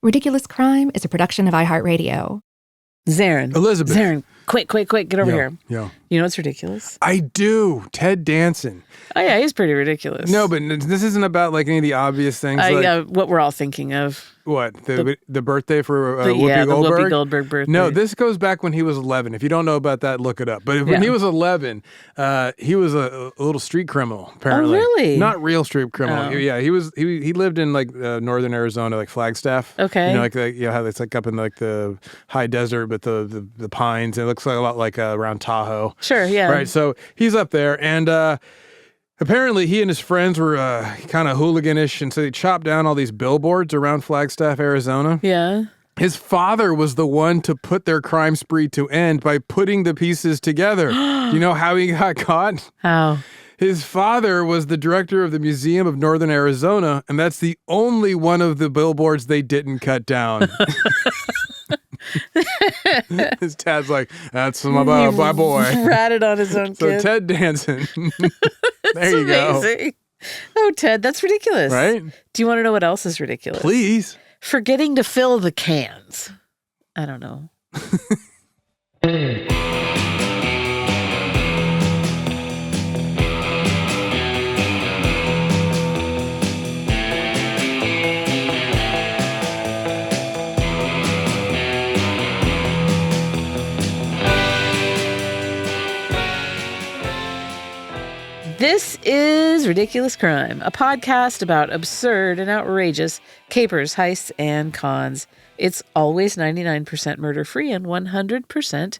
Ridiculous Crime is a production of iHeartRadio. Zaron. Elizabeth. Zaron, quick, get over here. Yeah. You know what's ridiculous? I do. Ted Danson. Oh, yeah, he's pretty ridiculous. No, but this isn't about like any of the obvious things. What we're all thinking of. What? The birthday for Whoopi the Goldberg? Whoopi Goldberg birthday. No, this goes back when he was 11. If you don't know about that, look it up. But when he was 11, he was a little street criminal, apparently. Oh, really? Not real street criminal. Oh. Yeah, he lived in like northern Arizona, like Flagstaff. Okay. You know, how it's like up in like the high desert with the pines. It looks like a lot like around Tahoe. Sure, yeah. Right, so he's up there, and apparently he and his friends were kind of hooliganish, and so they chopped down all these billboards around Flagstaff, Arizona. Yeah. His father was the one to put their crime spree to end by putting the pieces together. Do you know how he got caught? How? His father was the director of the Museum of Northern Arizona, and that's the only one of the billboards they didn't cut down. His dad's like, that's my boy. Ratted on his own kid. So Ted Danson. There you amazing. Go. Oh, Ted, that's ridiculous. Right? Do you want to know what else is ridiculous? Please. Forgetting to fill the cans. I don't know. This is Ridiculous Crime, a podcast about absurd and outrageous capers, heists, and cons. It's always 99% murder-free and 100%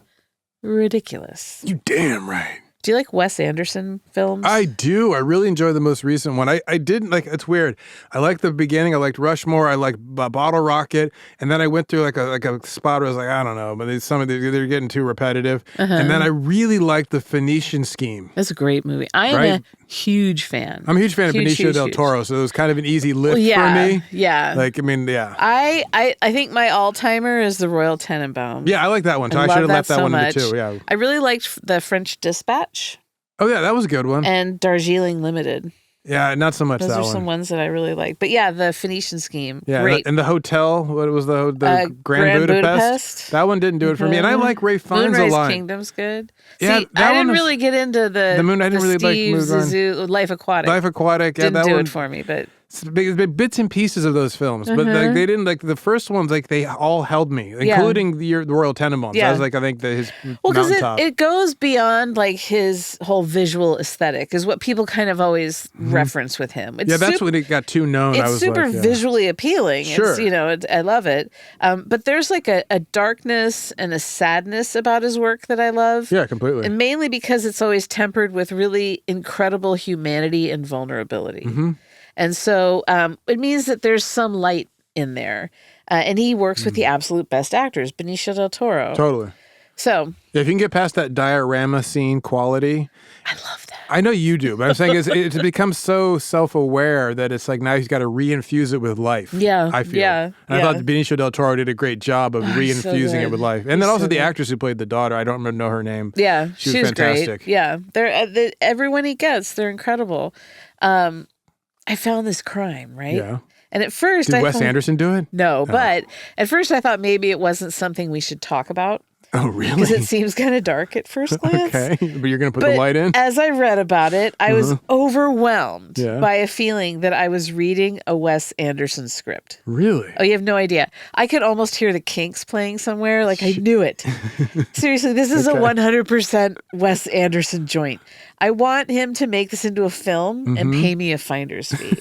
ridiculous. You damn right. Do you like Wes Anderson films? I do. I really enjoy the most recent one. I didn't like, it's weird. I liked the beginning. I liked Rushmore. I liked Bottle Rocket. And then I went through like a spot where I was like, I don't know, but they're getting too repetitive. And then I really liked the Phoenician Scheme. That's a great movie. I am a huge fan. I'm a huge fan of Benicio del Toro, so it was kind of an easy lift for me. Yeah. Like, I mean, yeah. I think my all-timer is The Royal Tenenbaums. Yeah, I like that one too. I should have left that one into two. Yeah. I really liked The French Dispatch. Oh, yeah, that was a good one. And Darjeeling Limited. Yeah, not so much Those that one. Those are some ones that I really like. But yeah, the Phoenician Scheme. Yeah, great. And the hotel, what was the Grand Budapest? That one didn't do it for me. And I like Ray Fiennes a lot. Moonrise Kingdom's good. Yeah, see, I didn't really get into the Moon. I didn't really Steve like Zissou, Life Aquatic. Life Aquatic. Yeah, didn't that do one, it for me, but bits and pieces of those films, but like, they didn't like the first ones. Like they all held me, including the Royal Tenenbaums. Yeah. That was like I think his because mountaintop. it goes beyond like his whole visual aesthetic is what people kind of always reference with him. It's that's when it got too known. It's I was super like, visually appealing. Sure, it's, I love it. But there's like a darkness and a sadness about his work that I love. Yeah, completely. And mainly because it's always tempered with really incredible humanity and vulnerability. And so it means that there's some light in there. And he works with the absolute best actors, Benicio del Toro. Totally. So if you can get past that diorama scene quality. I love that. I know you do, but I'm saying it's become so self-aware that it's like now he's got to reinfuse it with life. Yeah. I feel. Yeah. And I thought Benicio del Toro did a great job of reinfusing it with life. And then also the actress who played the daughter, I don't know her name. Yeah. She was fantastic. Great. Yeah. Everyone he gets, they're incredible. I found this crime, right? Yeah. And at first Did Wes Anderson do it? No, but at first I thought maybe it wasn't something we should talk about. Oh, really? Because it seems kind of dark at first glance. Okay, but you're going to put the light in? As I read about it, I was overwhelmed Yeah. by a feeling that I was reading a Wes Anderson script. Really? Oh, you have no idea. I could almost hear the Kinks playing somewhere. Like, I knew it. Seriously, this is a 100% Wes Anderson joint. I want him to make this into a film and pay me a finder's fee.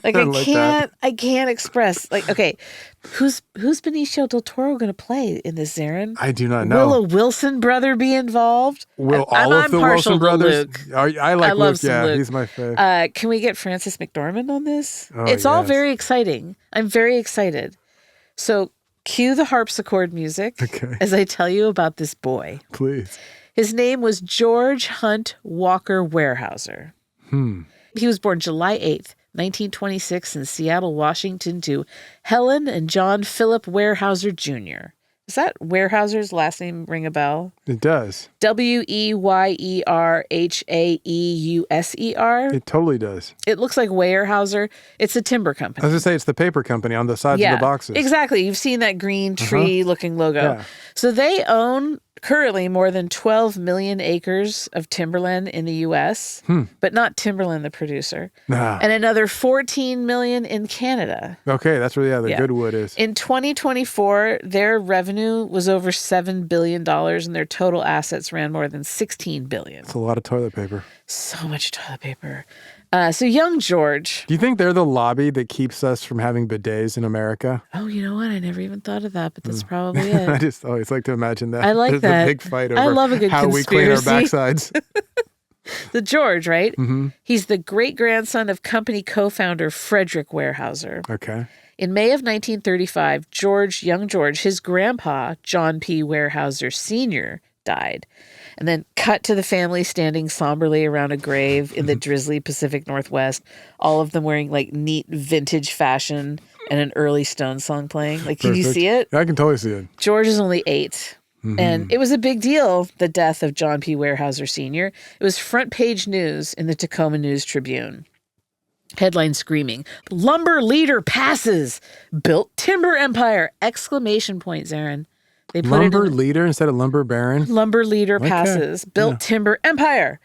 Like, I can't express. Like, okay, who's Benicio del Toro going to play in this, Zaron? I do not know. Will a Wilson brother be involved? Will all of the Wilson brothers? I like Luke. Yeah, Luke. he's my favorite. Can we get Frances McDormand on this? Oh, it's all very exciting. I'm very excited. So cue the harpsichord music as I tell you about this boy. Please. His name was George Hunt Walker Weyerhaeuser. He was born July 8th, 1926 in Seattle, Washington to Helen and John Philip Weyerhaeuser Jr. Does that Weyerhaeuser's last name ring a bell? It does. Weyerhaeuser. It totally does. It looks like Weyerhaeuser. It's a timber company. I was going to say it's the paper company on the sides of the boxes. Exactly. You've seen that green tree-looking logo. Yeah. So they own currently more than 12 million acres of timberland in the U.S., but not Timberland, the producer, and another 14 million in Canada. Okay, that's where the good wood is. In 2024, their revenue was over $7 billion, and their total assets ran more than $16 billion. It's a lot of toilet paper. So much toilet paper. So young George. Do you think they're the lobby that keeps us from having bidets in America? Oh, you know what? I never even thought of that, but that's probably it. I just always like to imagine that. I like There's that. a big fight over I love a good how we clean our backsides. The George, right? He's the great-grandson of company co-founder Frederick Weyerhaeuser. Okay. In May of 1935, young George, his grandpa, John P. Weyerhaeuser Sr., died. And then cut to the family standing somberly around a grave in the drizzly Pacific Northwest, all of them wearing like neat vintage fashion and an early Stones song playing. Like, can you see it? I can totally see it. George is only 8. And it was a big deal, the death of John P. Weyerhaeuser Sr. It was front page news in the Tacoma News Tribune. Headline screaming, "Lumber leader passes, built timber empire!" Exclamation point, Zaron. They put lumber leader instead of lumber baron? Lumber leader passes, built timber empire.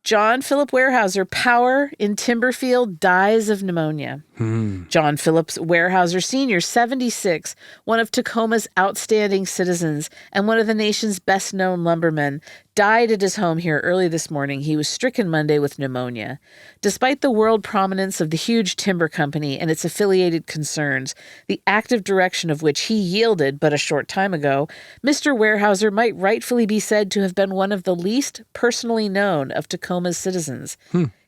John Philip Weyerhaeuser, power in Timberfield, dies of pneumonia. John Philip Weyerhaeuser Sr., 76, one of Tacoma's outstanding citizens and one of the nation's best-known lumbermen, died at his home here early this morning. He was stricken Monday with pneumonia. Despite the world prominence of the huge timber company and its affiliated concerns, the active direction of which he yielded but a short time ago, Mr. Weyerhaeuser might rightfully be said to have been one of the least personally known of Tacoma's citizens.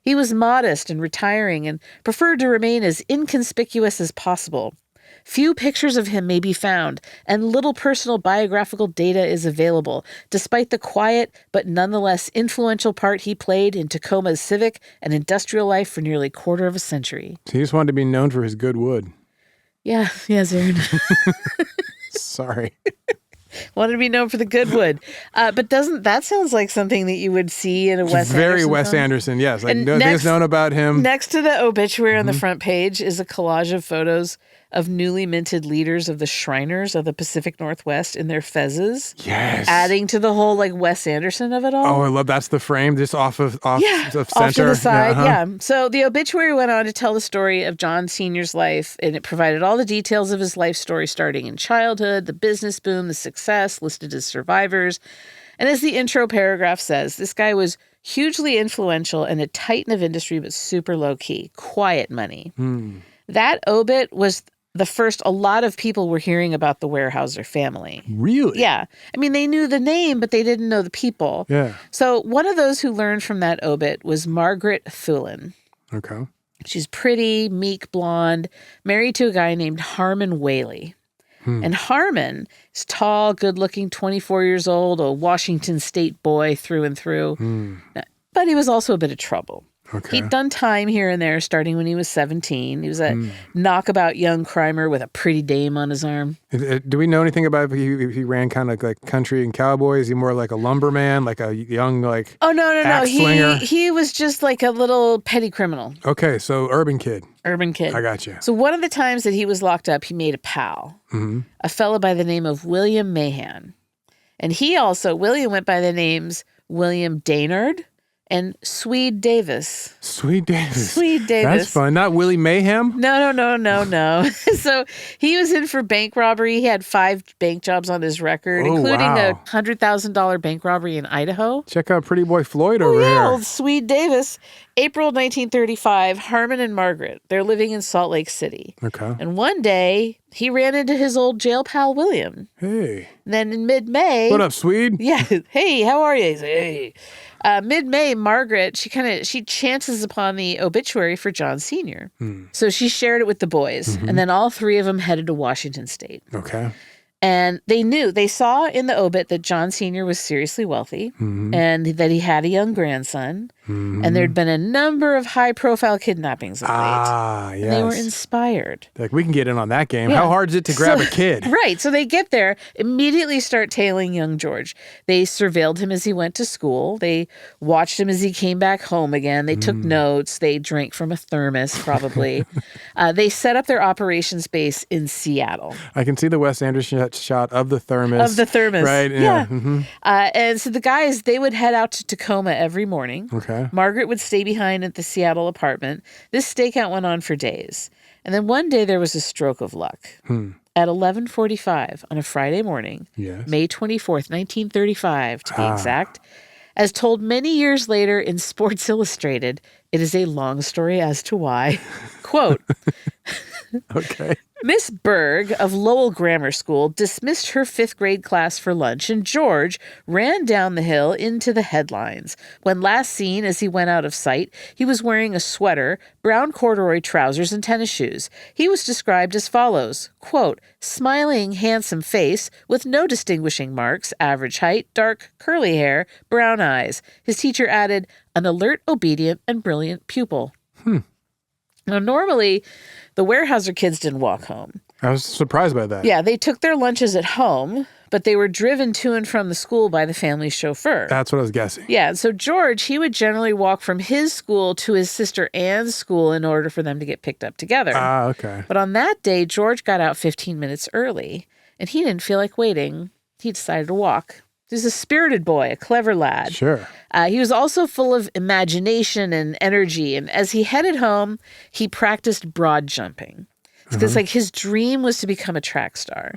He was modest and retiring and preferred to remain as inconspicuous as possible. Few pictures of him may be found, and little personal biographical data is available, despite the quiet but nonetheless influential part he played in Tacoma's civic and industrial life for nearly a quarter of a century. So he just wanted to be known for his good wood. Yeah, Zaron. Sorry. Wanted to be known for the good wood. But doesn't that sounds like something that you would see in a Wes Anderson Very Wes film? Anderson, yes. Like, And nothing's known about him. Next to the obituary on the front page is a collage of photos of newly minted leaders of the Shriners of the Pacific Northwest in their fezzes. Yes. Adding to the whole like Wes Anderson of it all. Oh, I love that's the frame, just off center. Off to the side, yeah. So the obituary went on to tell the story of John Sr.'s life, and it provided all the details of his life story starting in childhood, the business boom, the success, listed as survivors. And as the intro paragraph says, this guy was hugely influential and a titan of industry, but super low-key, quiet money. That obit was the first a lot of people were hearing about the Weyerhaeuser family. Really? Yeah. I mean, they knew the name, but they didn't know the people. Yeah. So one of those who learned from that obit was Margaret Thulin. Okay. She's pretty, meek, blonde, married to a guy named Harmon Whaley. And Harmon is tall, good-looking, 24 years old, a Washington State boy through and through. But he was also a bit of trouble. Okay. He'd done time here and there starting when he was 17. He was a knockabout young crimer with a pretty dame on his arm. Do we know anything about if he ran kind of like country and cowboy? Is he more like a lumberman, like a young like axe slinger? He was just like a little petty criminal. Okay, so urban kid. Urban kid. I got you. So one of the times that he was locked up, he made a pal, a fellow by the name of William Mahan. And William went by the names William Daynard and Swede Davis. Swede Davis. Swede Davis. That's fun. Not Willie Mayhem? No. So he was in for bank robbery. He had 5 bank jobs on his record, including a $100,000 bank robbery in Idaho. Check out Pretty Boy Floyd over here. Old Swede Davis. April 1935, Harmon and Margaret, they're living in Salt Lake City. Okay. And one day, he ran into his old jail pal, William. Hey. And then in mid-May... What up, Swede? Yeah. Hey, how are you? He's like, hey. Mid-May, Margaret, she chances upon the obituary for John Sr. So she shared it with the boys, and then all 3 of them headed to Washington State. Okay. And they saw in the obit that John Sr. was seriously wealthy and that he had a young grandson. And there'd been a number of high-profile kidnappings of late. Ah, yes. And they were inspired. Like, we can get in on that game. Yeah. How hard is it to grab a kid? Right. So they get there, immediately start tailing young George. They surveilled him as he went to school. They watched him as he came back home again. They took notes. They drank from a thermos, probably. They set up their operations base in Seattle. I can see the Wes Anderson shot of the thermos. Of the thermos. Right? Yeah. Mm-hmm. And so the guys, they would head out to Tacoma every morning. Okay. Margaret would stay behind at the Seattle apartment. This stakeout went on for days. And then one day there was a stroke of luck. At 11:45 on a Friday morning, Yes. May 24th, 1935, to be exact, as told many years later in Sports Illustrated, it is a long story as to why. Quote, Okay. Miss Berg of Lowell Grammar School dismissed her 5th grade class for lunch, and George ran down the hill into the headlines. When last seen as he went out of sight, he was wearing a sweater, brown corduroy trousers, and tennis shoes. He was described as follows, quote, smiling, handsome face with no distinguishing marks, average height, dark, curly hair, brown eyes. His teacher added, an alert, obedient, and brilliant pupil. Now, normally, the Weyerhaeuser kids didn't walk home. I was surprised by that. Yeah, they took their lunches at home, but they were driven to and from the school by the family chauffeur. That's what I was guessing. Yeah, so George, he would generally walk from his school to his sister Anne's school in order for them to get picked up together. Ah, okay. But on that day, George got out 15 minutes early, and he didn't feel like waiting. He decided to walk. He was a spirited boy, a clever lad. Sure. He was also full of imagination and energy. And as he headed home, he practiced broad jumping. Because like his dream was to become a track star.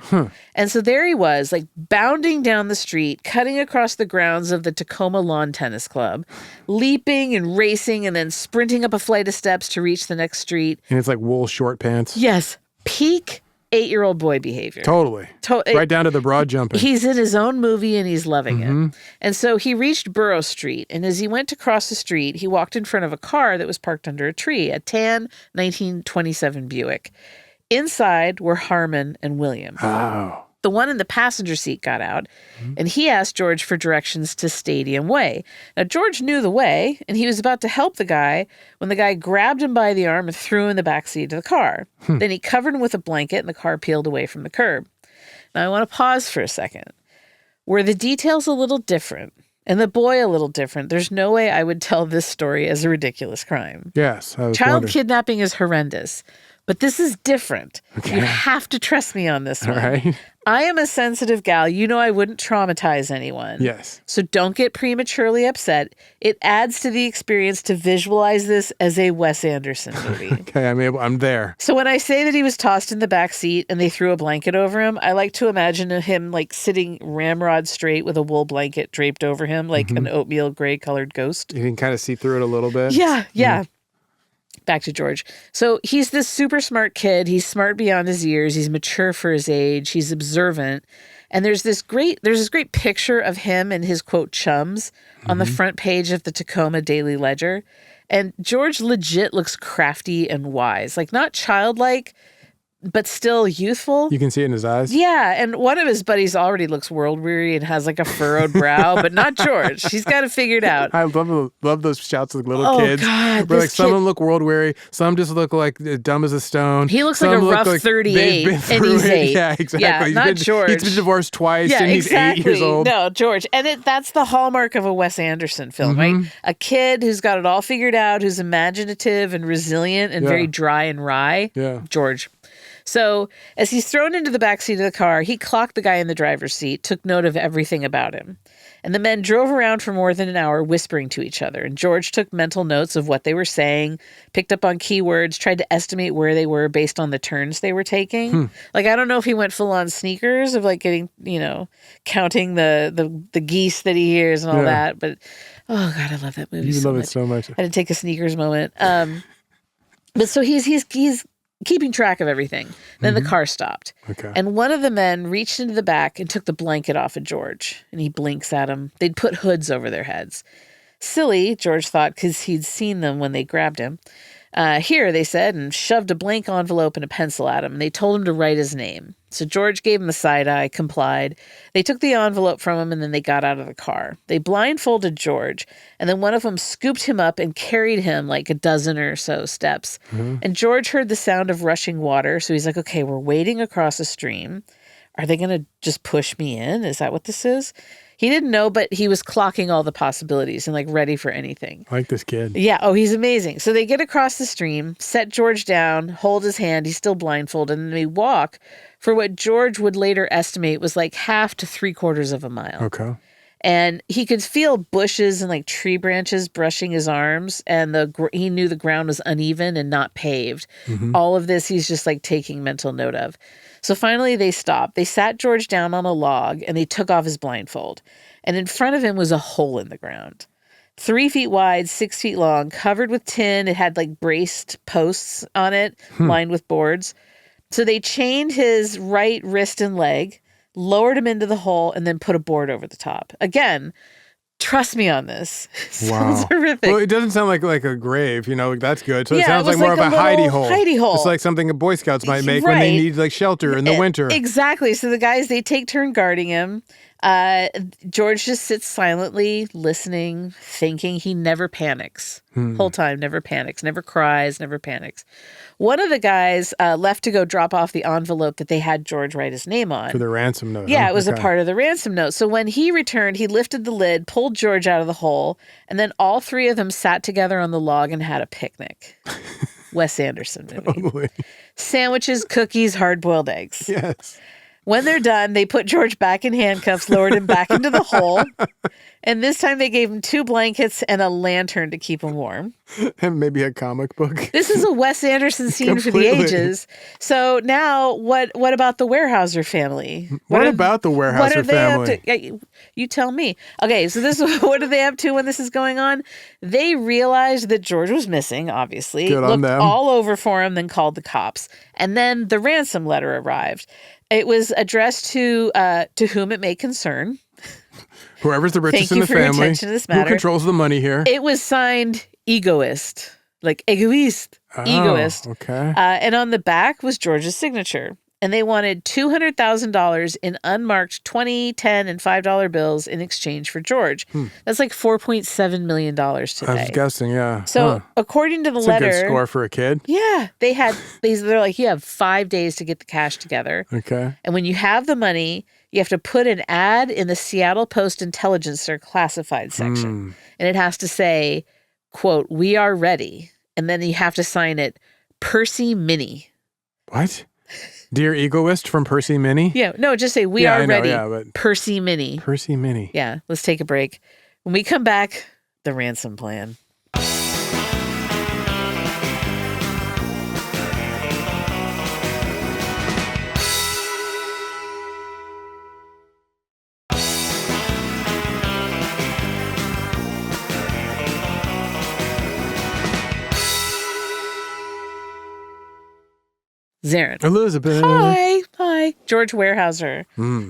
And so there he was, like bounding down the street, cutting across the grounds of the Tacoma Lawn Tennis Club, leaping and racing and then sprinting up a flight of steps to reach the next street. And it's like wool short pants. Yes. Peak 8-year-old boy behavior. Totally. Right down to the broad jumping. He's in his own movie and he's loving it. And so he reached Burrough Street. And as he went to cross the street, he walked in front of a car that was parked under a tree, a tan 1927 Buick. Inside were Harmon and William. Oh. The one in the passenger seat got out, and he asked George for directions to Stadium Way. Now, George knew the way, and he was about to help the guy when the guy grabbed him by the arm and threw him in the backseat of the car. Then he covered him with a blanket, and the car peeled away from the curb. Now, I want to pause for a second. Were the details a little different, and the boy a little different, there's no way I would tell this story as a ridiculous crime. Yes. I was Child wondering. kidnapping is horrendous, but this is different. Okay. You have to trust me on this All one. right. I am a sensitive gal. You know I wouldn't traumatize anyone. Yes. So don't get prematurely upset. It adds to the experience to visualize this as a Wes Anderson movie. Okay. I'm there. So when I say that he was tossed in the back seat and they threw a blanket over him, I like to imagine him like sitting ramrod straight with a wool blanket draped over him like an oatmeal gray colored ghost. You can kind of see through it a little bit. Yeah. Back to George. So he's this super smart kid. He's smart beyond his years. He's mature for his age. He's observant. And there's this great picture of him and his, quote, chums on the front page of the Tacoma Daily Ledger. And George legit looks crafty and wise, like not childlike, but still youthful. You can see it in his eyes. Yeah, and one of his buddies already looks world-weary and has like a furrowed brow, but not George. He's got it figured out. I love those shouts of little kids. God, where this like some of them look world-weary, some just look like dumb as a stone. He looks some like a look rough like 38, they've been and through he's it. 8. Yeah, exactly. Yeah, not George. He's been divorced twice, Yeah, and he's exactly. 8 years old. No, George. And that's the hallmark of a Wes Anderson film, right? A kid who's got it all figured out, who's imaginative and resilient and very dry and wry. Yeah. George. So as he's thrown into the backseat of the car, he clocked the guy in the driver's seat, took note of everything about him. And the men drove around for more than an hour whispering to each other. And George took mental notes of what they were saying, picked up on keywords, tried to estimate where they were based on the turns they were taking. Like, I don't know if he went full on sneakers of like getting, counting the geese that he hears and all that. But, oh God, I love that movie You so love much. it so much. I had to take a sneakers moment. But so he's keeping track of everything. Then the car stopped. Okay. And one of the men reached into the back and took the blanket off of George. And he blinks at him. They'd put hoods over their heads. Silly, George thought, because he'd seen them when they grabbed him. Here, they said, and shoved a blank envelope and a pencil at him. And they told him to write his name. So George gave him the side eye, complied. They took the envelope from him, and then they got out of the car. They blindfolded George, and then one of them scooped him up and carried him like a dozen or so steps. And George heard the sound of rushing water, so he's like, okay, we're wading across a stream. Are they going to just push me in? Is that what this is? He didn't know, but he was clocking all the possibilities and like ready for anything. I like this kid. Yeah. Oh, he's amazing. So they get across the stream, set George down, hold his hand. He's still blindfolded. And they walk for what George would later estimate was like 1/2 to 3/4 of a mile. Okay. And he could feel bushes and like tree branches brushing his arms. And he knew the ground was uneven and not paved. All of this he's just like taking mental note of. So finally they stopped. They sat George down on a log and they took off his blindfold. And in front of him was a hole in the ground. 3 feet wide, 6 feet long, covered with tin. It had like braced posts on it, lined with boards. So they chained his right wrist and leg, lowered him into the hole, and then put a board over the top. Again, trust me on this. Sounds horrific. Well, it doesn't sound like a grave, that's good. So it Yeah, sounds it was like more like of a a hidey little hole. hidey hole. It's like something the Boy Scouts might make when they Right. need like shelter in the winter. Exactly. So the guys, they take turn guarding him. George just sits silently, listening, thinking. He never panics. Whole time, never panics, never cries, never panics. One of the guys left to go drop off the envelope that they had George write his name on. For the ransom note. Yeah, huh? it was a Okay. part of the ransom note. So when he returned, he lifted the lid, pulled George out of the hole, and then all three of them sat together on the log and had a picnic. Wes Anderson movie. Totally. Sandwiches, cookies, hard-boiled eggs. Yes. When they're done, they put George back in handcuffs, lowered him back into the hole, and this time they gave him 2 blankets and a lantern to keep him warm. And maybe a comic book. This is a Wes Anderson scene for the Completely. ages. So now, what about the Weyerhaeuser family? What about the Weyerhaeuser what are they family? up to? You tell me. Okay, so this what are they up to when this is going on? They realized that George was missing, obviously. Good on looked them. all over for him, then called the cops. And then the ransom letter arrived. It was addressed to whom it may concern. Whoever's the richest Thank in you the for your family. attention to this Who matter. controls the money here? It was signed egoist, like egoist, egoist. Okay. And on the back was George's signature. And they wanted $200,000 in unmarked $20, $10, and $5 bills in exchange for George. That's like $4.7 million today. I was guessing, yeah. So according to the It's letter, a good score for a kid. yeah, they're like, you have 5 days to get the cash together. Okay. And when you have the money, you have to put an ad in the Seattle Post-Intelligencer classified section. And it has to say, quote, "We are ready." And then you have to sign it, Percy Minnie. What? Dear Egoist from Percy Minnie? Yeah, no, just say, "We Yeah, are I know, ready." yeah, but- Percy Minnie. Percy Minnie. Yeah, let's take a break. When we come back, the ransom plan. Zaron. Elizabeth. Hi. George Weyerhaeuser.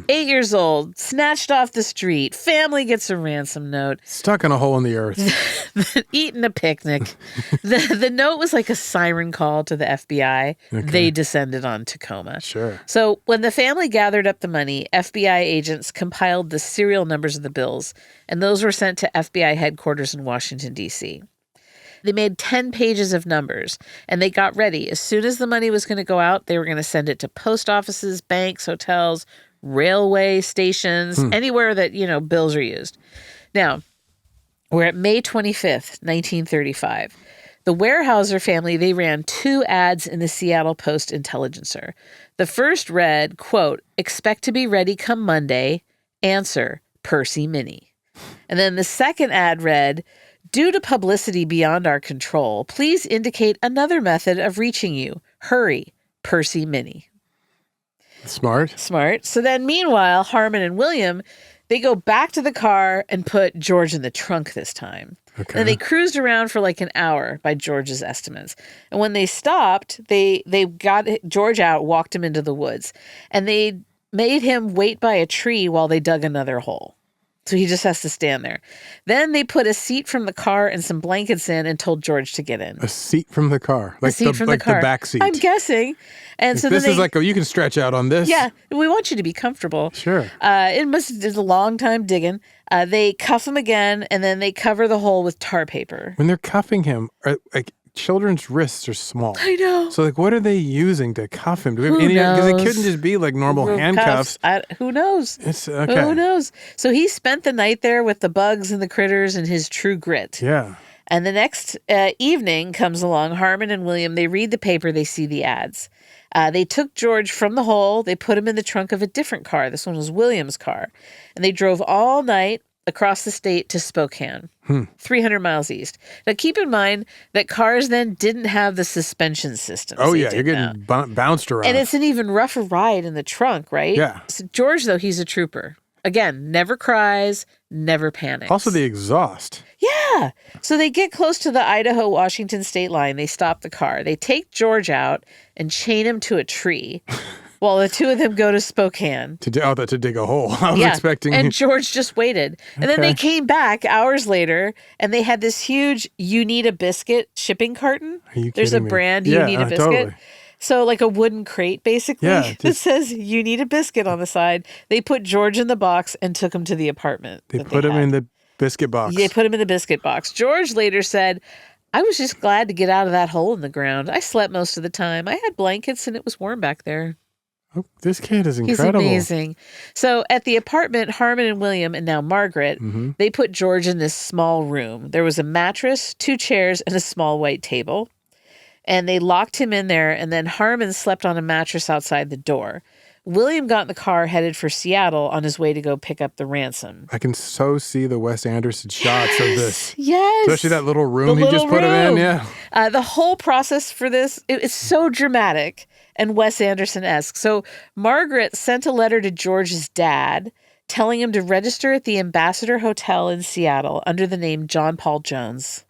8 years old, snatched off the street. Family gets a ransom note. Stuck in a hole in the earth. Eating a picnic. The note was like a siren call to the FBI. Okay. They descended on Tacoma. Sure. So when the family gathered up the money, FBI agents compiled the serial numbers of the bills, and those were sent to FBI headquarters in Washington, D.C. They made 10 pages of numbers, and they got ready. As soon as the money was going to go out, they were going to send it to post offices, banks, hotels, railway stations, anywhere that, bills are used. Now, we're at May 25th, 1935. The Weyerhaeuser family, they ran 2 ads in the Seattle Post-Intelligencer. The first read, quote, "Expect to be ready come Monday. Answer, Percy Minnie." And then the second ad read, "Due to publicity beyond our control, please indicate another method of reaching you. Hurry, Percy Minnie." Smart. Smart. So then meanwhile, Harmon and William, they go back to the car and put George in the trunk this time. Okay. And they cruised around for like an hour by George's estimates. And when they stopped, they got George out, walked him into the woods. And they made him wait by a tree while they dug another hole. So he just has to stand there. Then they put a seat from the car and some blankets in and told George to get in. A seat from the car, like the back seat. I'm guessing. And so this is like, you can stretch out on this. Yeah, we want you to be comfortable. Sure. It's a long time digging. They cuff him again, and then they cover the hole with tar paper. When they're cuffing him, children's wrists are small. I know. So, what are they using to cuff him? Do we have any? Because it couldn't just be like normal handcuffs. Who knows? It's okay. Who knows? So he spent the night there with the bugs and the critters and his true grit. Yeah. And the next evening comes along. Harmon and William, they read the paper. They see the ads. They took George from the hole. They put him in the trunk of a different car. This one was William's car. And they drove all night across the state to Spokane, 300 miles east. Now, keep in mind that cars then didn't have the suspension system. Oh, yeah. You're getting bounced around. And it's an even rougher ride in the trunk, right? Yeah. So George, though, he's a trooper. Again, never cries, never panics. Also the exhaust. Yeah. So they get close to the Idaho-Washington state line. They stop the car. They take George out and chain him to a tree. While the two of them go to Spokane. To dig a hole. I was expecting. And George just waited. And then they came back hours later, and they had this huge You Need a Biscuit shipping carton. Are you There's a kidding me? brand, You Need a Biscuit. Totally. So like a wooden crate, basically, that says You Need a Biscuit on the side. They put George in the box and took him to the apartment. They put him in the biscuit box. They put him in the biscuit box. George later said, I was just glad to get out of that hole in the ground. I slept most of the time. I had blankets, and it was warm back there. Oh, this kid is incredible. He's amazing. So at the apartment, Harmon and William, and now Margaret, they put George in this small room. There was a mattress, 2 chairs, and a small white table. And they locked him in there, and then Harmon slept on a mattress outside the door. William got in the car headed for Seattle on his way to go pick up the ransom. I can so see the Wes Anderson shots of this. Yes. Especially that little room he just put him in. Yeah. The whole process for this, it's so dramatic and Wes Anderson-esque. So Margaret sent a letter to George's dad telling him to register at the Ambassador Hotel in Seattle under the name John Paul Jones.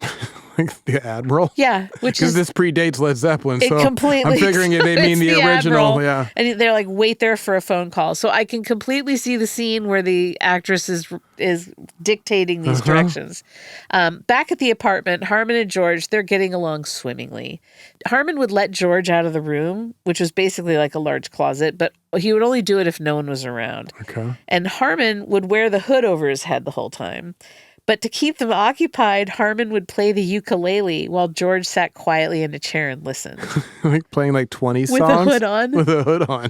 Like the Admiral? Yeah. Because this predates Led Zeppelin, so completely, I'm figuring they mean the original. Admiral. Yeah. And they're like, wait there for a phone call. So I can completely see the scene where the actress is dictating these directions. Back at the apartment, Harmon and George, they're getting along swimmingly. Harmon would let George out of the room, which was basically like a large closet, but he would only do it if no one was around. Okay. And Harmon would wear the hood over his head the whole time. But to keep them occupied, Harmon would play the ukulele while George sat quietly in a chair and listened. Like playing like 20 songs? With a hood on. With a hood on.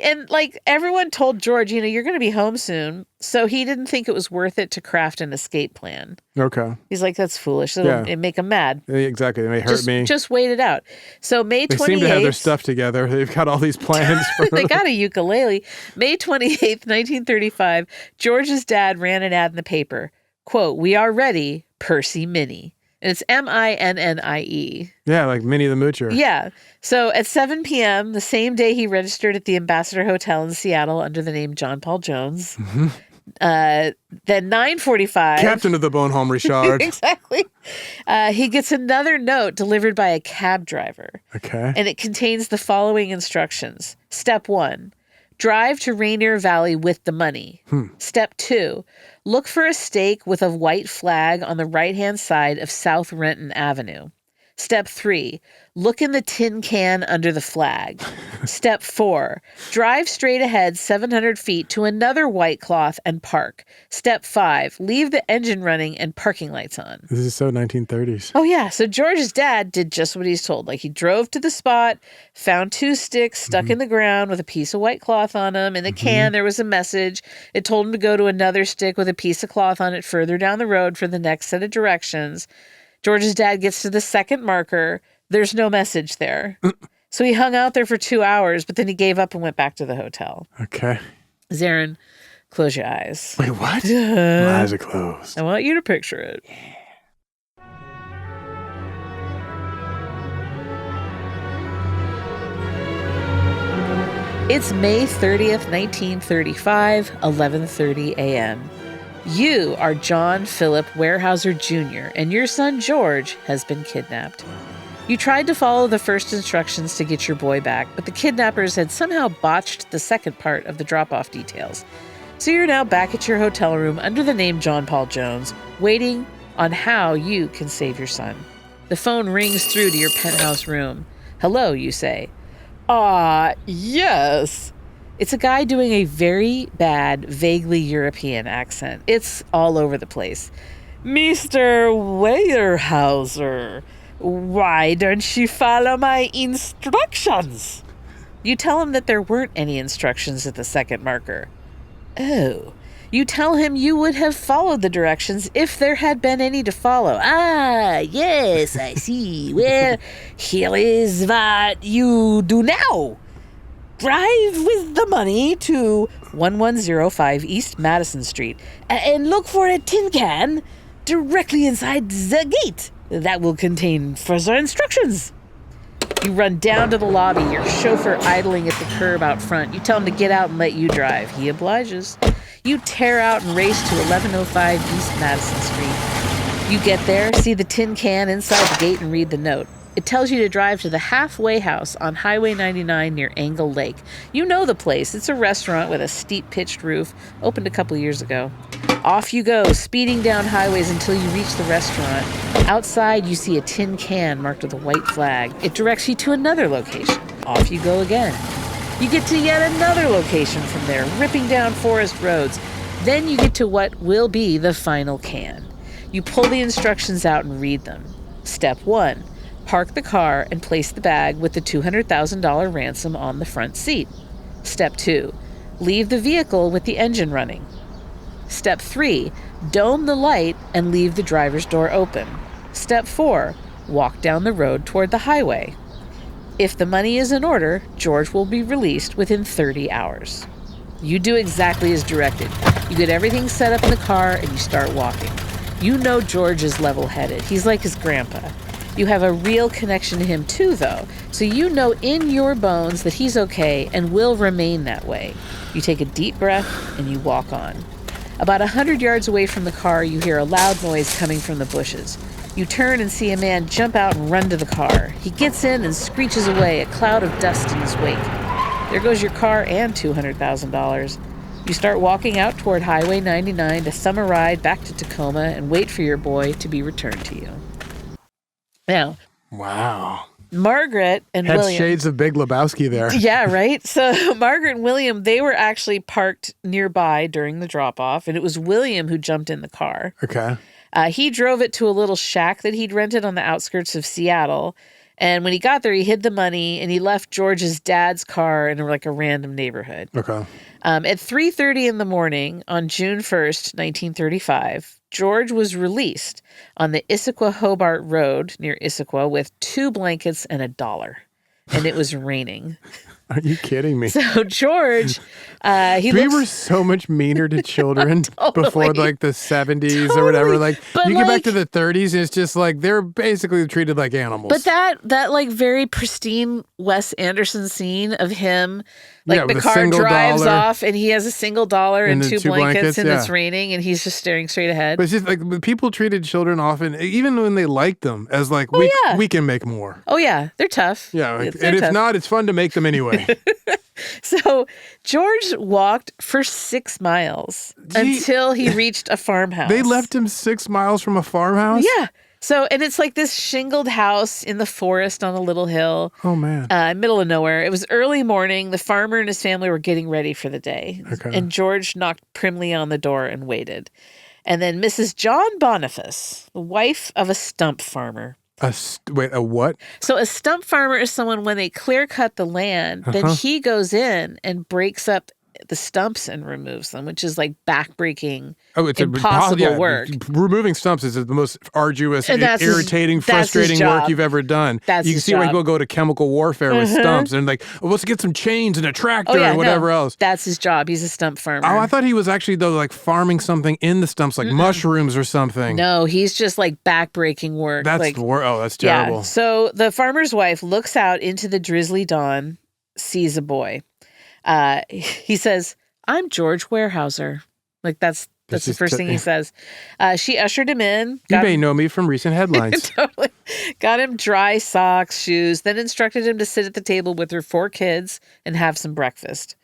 And everyone told George, you're going to be home soon. So he didn't think it was worth it to craft an escape plan. Okay. He's like, that's foolish. It'll make him mad. Exactly. It may hurt me. Just wait it out. So May 28th. They seem to have their stuff together. They've got all these plans. They got a ukulele. May 28th, 1935, George's dad ran an ad in the paper. Quote, "We are ready, Percy Minnie." And it's Minnie. Yeah, like Minnie the Moocher. Yeah. So at 7 p.m., the same day he registered at the Ambassador Hotel in Seattle under the name John Paul Jones. Then 9:45. Captain of the Bonhomme Richard. Exactly. He gets another note delivered by a cab driver. Okay. And it contains the following instructions. Step 1. Drive to Rainier Valley with the money. Step 2. Look for a stake with a white flag on the right-hand side of South Renton Avenue. Step 3. Look in the tin can under the flag. Step 4. Drive straight ahead 700 feet to another white cloth and park. Step 5. Leave the engine running and parking lights on. This is so 1930s. Oh, yeah. So George's dad did just what he's told. Like, he drove to the spot, found 2 sticks stuck in the ground with a piece of white cloth on them. In the can, there was a message. It told him to go to another stick with a piece of cloth on it further down the road for the next set of directions. George's dad gets to the second marker. There's no message there. So he hung out there for 2 hours, but then he gave up and went back to the hotel. Okay. Zaron, close your eyes. Wait, what? My eyes are closed. I want you to picture it. It's May 30th, 1935, 11:30 a.m. You are John Philip Weyerhaeuser Jr., and your son George has been kidnapped. You tried to follow the first instructions to get your boy back, but the kidnappers had somehow botched the second part of the drop-off details. So you're now back at your hotel room under the name John Paul Jones, waiting on how you can save your son. The phone rings through to your penthouse room. Hello, you say. Yes. It's a guy doing a very bad, vaguely European accent. It's all over the place. Mr. Weyerhaeuser, why don't you follow my instructions? You tell him that there weren't any instructions at the second marker. Oh. You tell him you would have followed the directions if there had been any to follow. Yes, I see. Well, here is what you do now. Drive with the money to 1105 East Madison Street and look for a tin can directly inside the gate. That will contain further instructions. You run down to the lobby, your chauffeur idling at the curb out front. You tell him to get out and let you drive. He obliges. You tear out and race to 1105 East Madison Street. You get there, see the tin can inside the gate, and read the note. It tells you to drive to the Halfway House on Highway 99 near Angle Lake. You know the place. It's a restaurant with a steep pitched roof, opened a couple years ago. Off you go, speeding down highways until you reach the restaurant. Outside, you see a tin can marked with a white flag. It directs you to another location. Off you go again. You get to yet another location from there, ripping down forest roads. Then you get to what will be the final can. You pull the instructions out and read them. Step 1. Park the car and place the bag with the $200,000 ransom on the front seat. Step 2. Leave the vehicle with the engine running. Step 3. Dome the light and leave the driver's door open. Step 4. Walk down the road toward the highway. If the money is in order, George will be released within 30 hours. You do exactly as directed. You get everything set up in the car and you start walking. You know George is level-headed. He's like his grandpa. You have a real connection to him too, though, so you know in your bones that he's okay and will remain that way. You take a deep breath and you walk on. About 100 yards away from the car, you hear a loud noise coming from the bushes. You turn and see a man jump out and run to the car. He gets in and screeches away, a cloud of dust in his wake. There goes your car and $200,000. You start walking out toward Highway 99 to thumb a ride back to Tacoma and wait for your boy to be returned to you. Now, wow. Margaret and William. Shades of Big Lebowski there. Yeah, right? So Margaret and William, they were actually parked nearby during the drop-off, and it was William who jumped in the car. Okay. He drove it to a little shack that he'd rented on the outskirts of Seattle. And when he got there, he hid the money and he left George's dad's car in like a random neighborhood. Okay. At 3:30 in the morning on June 1st, 1935, George was released on the Issaquah-Hobart Road near Issaquah with 2 blankets and $1. And it was raining. Are you kidding me? So George, we were so much meaner to children before like the 70s or whatever. Like but you get back to the 30s and it's just like they're basically treated like animals. But that like very pristine Wes Anderson scene of him, like the car drives off and he has a single dollar and 2 blankets and it's raining and he's just staring straight ahead. But it's just like people treated children often, even when they liked them, as like we can make more. Oh yeah, they're tough. Yeah, and if not, it's fun to make them anyway. So George walked for 6 miles until he reached a farmhouse. They left him 6 miles from a farmhouse? Yeah. So, and it's like this shingled house in the forest on a little hill. Oh, man. Middle of nowhere. It was early morning. The farmer and his family were getting ready for the day. Okay. And George knocked primly on the door and waited. And then Mrs. John Boniface, the wife of a stump farmer. Wait, a what? So a stump farmer is someone when they clear cut the land, then he goes in and breaks up the stumps and removes them, which is like backbreaking, impossible work. Removing stumps is the most arduous, irritating, frustrating work you've ever done. You can see why people go to chemical warfare with stumps and like, let's get some chains and a tractor and whatever else. That's his job. He's a stump farmer. Oh, I thought he was actually though like farming something in the stumps, like mushrooms or something. No, he's just like backbreaking work. That's like, that's terrible. Yeah. So the farmer's wife looks out into the drizzly dawn, sees a boy. He says, "I'm George Weyerhaeuser." Like that's That's the first thing he says. She ushered him in. You may know me from recent headlines. Totally. Got him dry socks, shoes, then instructed him to sit at the table with her 4 kids and have some breakfast.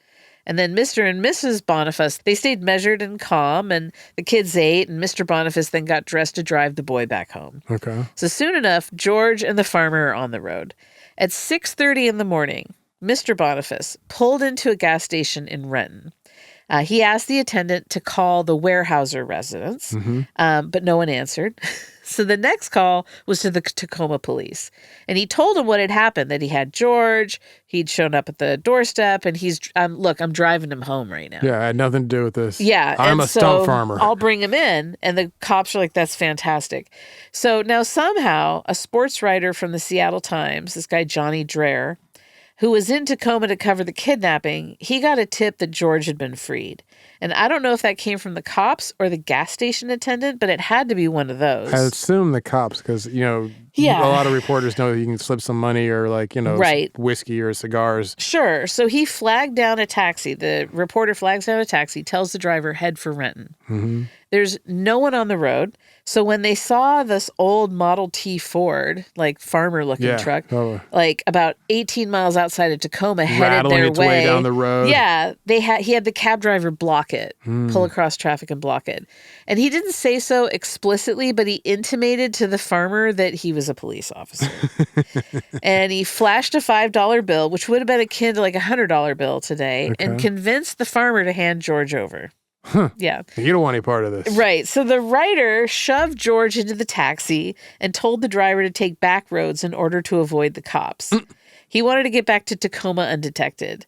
And then Mr. and Mrs. Boniface, they stayed measured and calm, and the kids ate, and Mr. Boniface then got dressed to drive the boy back home. Okay. So soon enough, George and the farmer are on the road. At 6:30 in the morning, Mr. Boniface pulled into a gas station in Renton. He asked the attendant to call the Weyerhaeuser residence, but no one answered. So the next call was to the Tacoma police. And he told them what had happened, that he had George, he'd shown up at the doorstep, and I'm driving him home right now. Yeah, I had nothing to do with this. Yeah. I'm a stump farmer. I'll bring him in. And the cops are like, that's fantastic. So now somehow a sports writer from the Seattle Times, this guy Johnny Dreher, who was in Tacoma to cover the kidnapping, he got a tip that George had been freed. And I don't know if that came from the cops or the gas station attendant, but it had to be one of those. I assume the cops, because, a lot of reporters know you can slip some money or whiskey or cigars. Sure. So he flagged down a taxi. The reporter flags down a taxi, tells the driver, head for Renton. Mm-hmm. There's no one on the road. So when they saw this old Model T Ford, like farmer-looking truck, like about 18 miles outside of Tacoma, headed their its way down the road. Yeah, he had the cab driver block it, pull across traffic and block it. And he didn't say so explicitly, but he intimated to the farmer that he was a police officer. And he flashed a $5 bill, which would have been akin to like a $100 bill today, and convinced the farmer to hand George over. Huh. Yeah. You don't want any part of this. Right. So the writer shoved George into the taxi and told the driver to take back roads in order to avoid the cops. He wanted to get back to Tacoma undetected.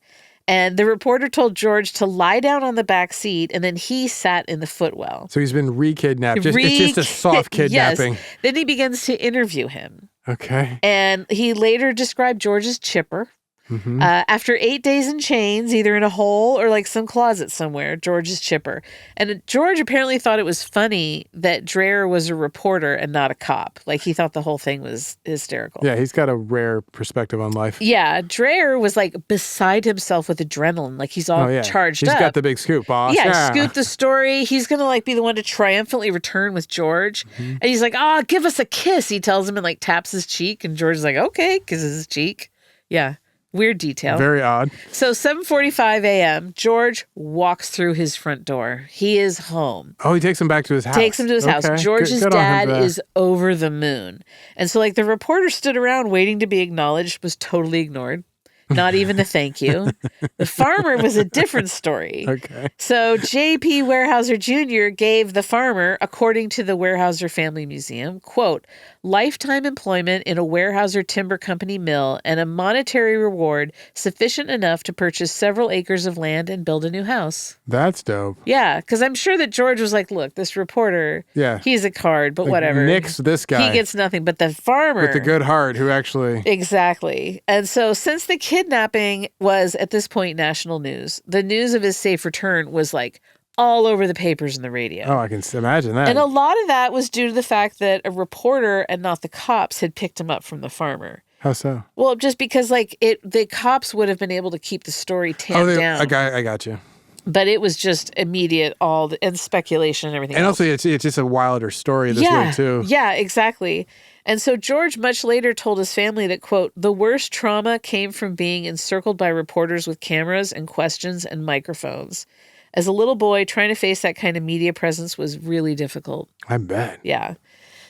And the reporter told George to lie down on the back seat, and then he sat in the footwell. So he's been re-kidnapped. It's just a soft kidnapping. Yes. Then he begins to interview him. Okay. And he later described George as chipper. Mm-hmm. After 8 days in chains, either in a hole or like some closet somewhere, George is chipper. And George apparently thought it was funny that Dreher was a reporter and not a cop. Like he thought the whole thing was hysterical. Yeah, he's got a rare perspective on life. Yeah, Dreher was like beside himself with adrenaline. Like he's all charged up. He's got the big scoop, boss. Yeah, scoop the story. He's going to like be the one to triumphantly return with George. Mm-hmm. And he's like, give us a kiss. He tells him and like taps his cheek. And George is like, okay, kisses his cheek. Yeah. Weird detail. Very odd. So 7:45 a.m., George walks through his front door. He is home. Oh, he takes him back to his house. Takes him to his house. George's dad is over the moon. And so like the reporter stood around waiting to be acknowledged, was totally ignored. Not even a thank you. The farmer was a different story. Okay. So J.P. Weyerhaeuser Jr. gave the farmer, according to the Weyerhaeuser Family Museum, quote, lifetime employment in a Weyerhaeuser Timber Company mill and a monetary reward sufficient enough to purchase several acres of land and build a new house. That's dope. Yeah, because I'm sure that George was like, look, this reporter, he's a card, but whatever. Nix this guy. He gets nothing, but the farmer. With the good heart who actually. Exactly. And so since the kidnapping was at this point national news, the news of his safe return was like all over the papers and the radio. Oh, I can imagine that. And a lot of that was due to the fact that a reporter and not the cops had picked him up from the farmer. How so? Well, just because like the cops would have been able to keep the story tamped down. I got you. But it was just immediate, and speculation and everything. And else. also, it's just a wilder story this way too. Yeah, exactly. And so George much later told his family that, quote, the worst trauma came from being encircled by reporters with cameras and questions and microphones. As a little boy, trying to face that kind of media presence was really difficult. I bet. Yeah.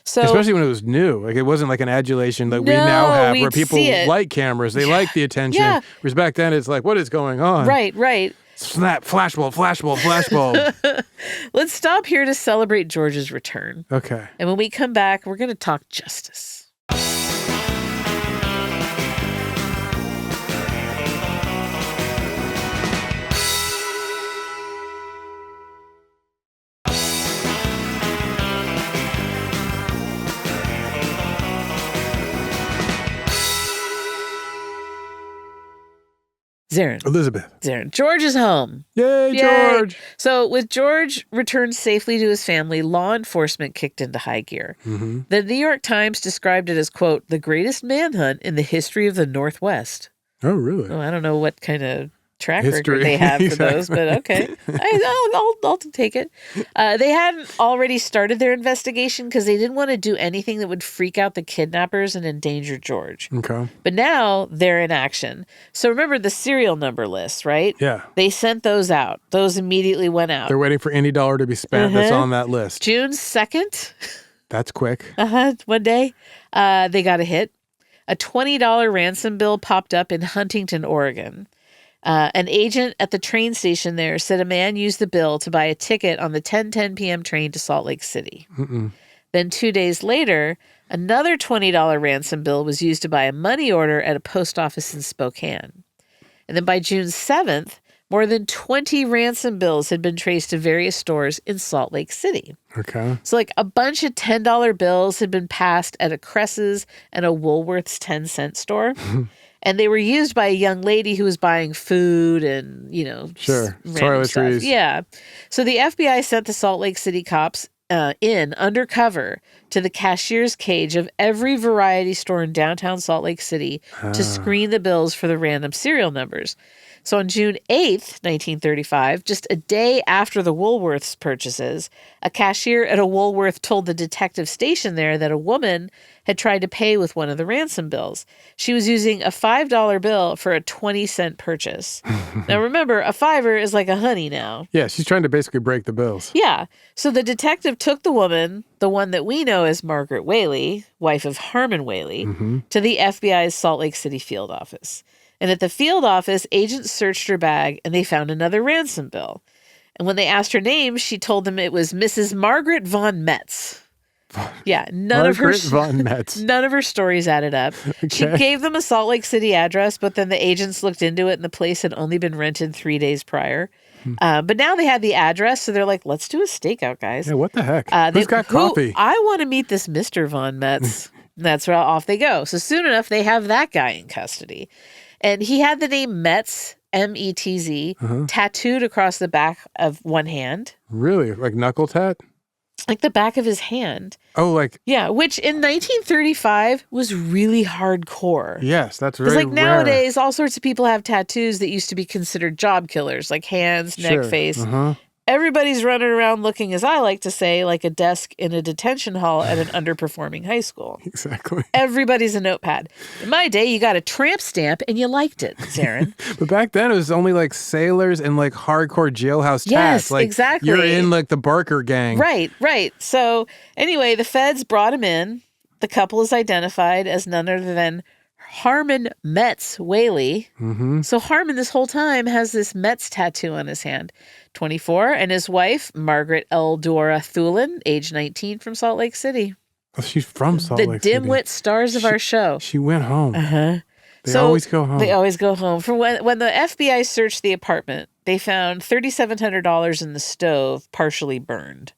So, especially when it was new. Like it wasn't like an adulation that we now have where people like cameras. They like the attention. Yeah. Whereas back then it's like, what is going on? Right. Snap, flashbulb. Let's stop here to celebrate George's return. Okay. And when we come back, we're going to talk justice. Zaron. Elizabeth. Zaron. George is home. Yay, George. So with George returned safely to his family, law enforcement kicked into high gear. Mm-hmm. The New York Times described it as, quote, the greatest manhunt in the history of the Northwest. Oh, really? Oh, I don't know what kind of track history record they have for exactly. those, but okay. I'll take it. They hadn't already started their investigation because they didn't want to do anything that would freak out the kidnappers and endanger George. Okay. But now they're in action. So remember the serial number list, right? Yeah. They sent those out. Those immediately went out. They're waiting for any dollar to be spent that's on that list. June 2nd. That's quick. One day, they got a hit. A $20 ransom bill popped up in Huntington, Oregon. An agent at the train station there said a man used the bill to buy a ticket on the 10:10 p.m. train to Salt Lake City. Then 2 days later, another $20 ransom bill was used to buy a money order at a post office in Spokane. And then by June 7th, more than 20 ransom bills had been traced to various stores in Salt Lake City. Okay. So like a bunch of $10 bills had been passed at a Cress's and a Woolworth's 10-cent store. And they were used by a young lady who was buying food and, Sure. random stuff. Toiletries. Yeah. So the FBI sent the Salt Lake City cops in undercover to the cashier's cage of every variety store in downtown Salt Lake City to screen the bills for the random serial numbers. So on June 8th, 1935, just a day after the Woolworths purchases, a cashier at a Woolworth told the detective stationed there that a woman had tried to pay with one of the ransom bills. She was using a $5 bill for a 20-cent purchase. Now remember, a $5 is like a honey now. Yeah, she's trying to basically break the bills. Yeah. So the detective took the woman, the one that we know as Margaret Whaley, wife of Harmon Whaley, to the FBI's Salt Lake City field office. And at the field office, agents searched her bag and they found another ransom bill. And when they asked her name, she told them it was Mrs. Margaret von Metz. Yeah, none of her stories added up. Okay. She gave them a Salt Lake City address, but then the agents looked into it and the place had only been rented 3 days prior. But now they had the address, so they're like, let's do a stakeout, guys. Yeah, what the heck? Who's got coffee? I want to meet this Mr. von Metz. That's where off they go. So soon enough, they have that guy in custody. And he had the name Metz, M-E-T-Z, tattooed across the back of one hand. Really? Like knuckle tat? Like the back of his hand. Oh, like... Yeah, which in 1935 was really hardcore. Yes, that's very rare. Because nowadays, rare. all sorts of people have tattoos that used to be considered job killers, like hands, neck, face. Everybody's running around looking, as I like to say, like a desk in a detention hall at an underperforming high school. Exactly. Everybody's a notepad. In my day, you got a tramp stamp and you liked it, Zaron. But back then, it was only like sailors and like hardcore jailhouse tats. Yes, like, exactly. You're in like the Barker gang. Right. So anyway, the feds brought him in. The couple is identified as none other than Harmon Metz Whaley. So Harmon this whole time has this Metz tattoo on his hand. 24, and his wife, Margaret Eldora Thulin, age 19, from Salt Lake City. Oh, she's from Salt Lake City. The dimwit stars of our show. She went home. They always go home. They always go home. From when the FBI searched the apartment, they found $3,700 in the stove, partially burned.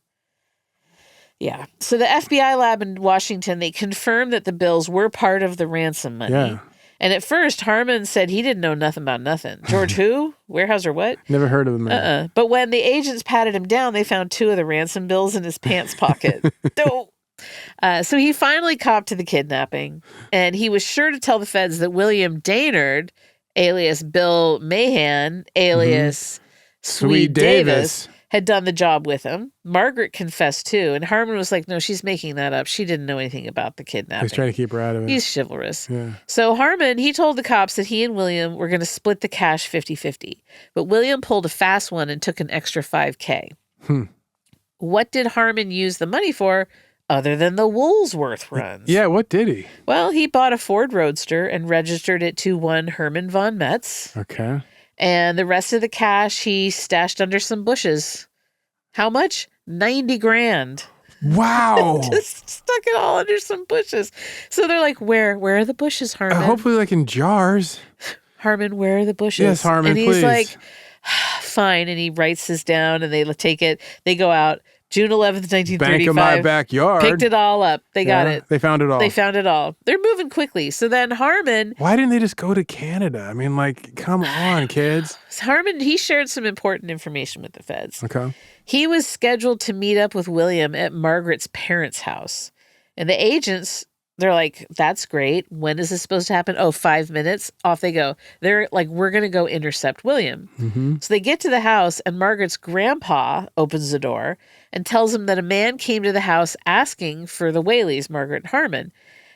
Yeah. So the FBI lab in Washington, they confirmed that the bills were part of the ransom money. Yeah. And at first, Harmon said he didn't know nothing about nothing. George who? Weyerhaeuser what? Never heard of the man. But when the agents patted him down, they found 2 of the ransom bills in his pants pocket. So he finally copped to the kidnapping. And he was sure to tell the feds that William Daynard, alias Bill Mahan, alias Swede Davis, had done the job with him. Margaret confessed too, and Harmon was like, no, she's making that up. She didn't know anything about the kidnapping. He's trying to keep her out of it. He's chivalrous. Yeah. So Harmon, he told the cops that he and William were going to split the cash 50-50. But William pulled a fast one and took an extra $5,000. What did Harmon use the money for other than the Woolsworth runs? Yeah, what did he? Well, he bought a Ford Roadster and registered it to one Herman von Metz. Okay. And the rest of the cash he stashed under some bushes. How much? $90,000. Wow. Just stuck it all under some bushes. So they're like, where are the bushes, Harmon? Hopefully like in jars. Harmon, where are the bushes? Yes, Harmon, please. And he's like, fine. And he writes this down and they take it. They go out. June 11th, 1935. Bank in my backyard. Picked it all up. They got it. They found it all. They found it all. They're moving quickly. So then Harmon... Why didn't they just go to Canada? I mean, like, come on, kids. Harmon, he shared some important information with the feds. Okay. He was scheduled to meet up with William at Margaret's parents' house. And the agents They're like, that's great. When is this supposed to happen? Oh, 5 minutes. Off they go. They're like, we're going to go intercept William. Mm-hmm. So they get to the house, and Margaret's grandpa opens the door and tells him that a man came to the house asking for the Whaleys, Margaret and Harmon.